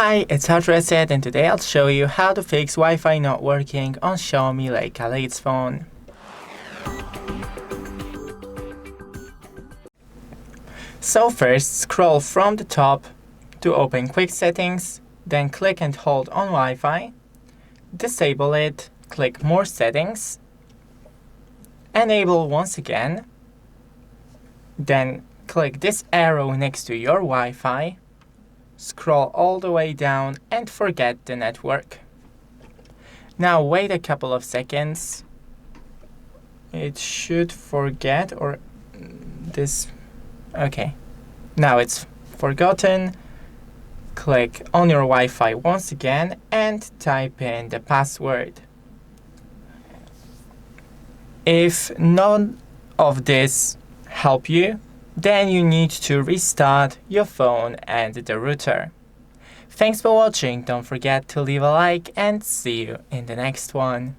Hi, it's HardReset and today I'll show you how to fix Wi-Fi not working on XIAOMI Leica Leitzphone. So first, scroll from the top to open Quick Settings, then click and hold on Wi-Fi, disable it, click More Settings, enable once again, then click this arrow next to your Wi-Fi, scroll all the way down and forget the network. Now wait a couple of seconds. It should forget or this. Okay. Now it's forgotten. Click on your Wi-Fi once again and type in the password. If none of this help you, then you need to restart your phone and the router. Thanks for watching, don't forget to leave a like and see you in the next one.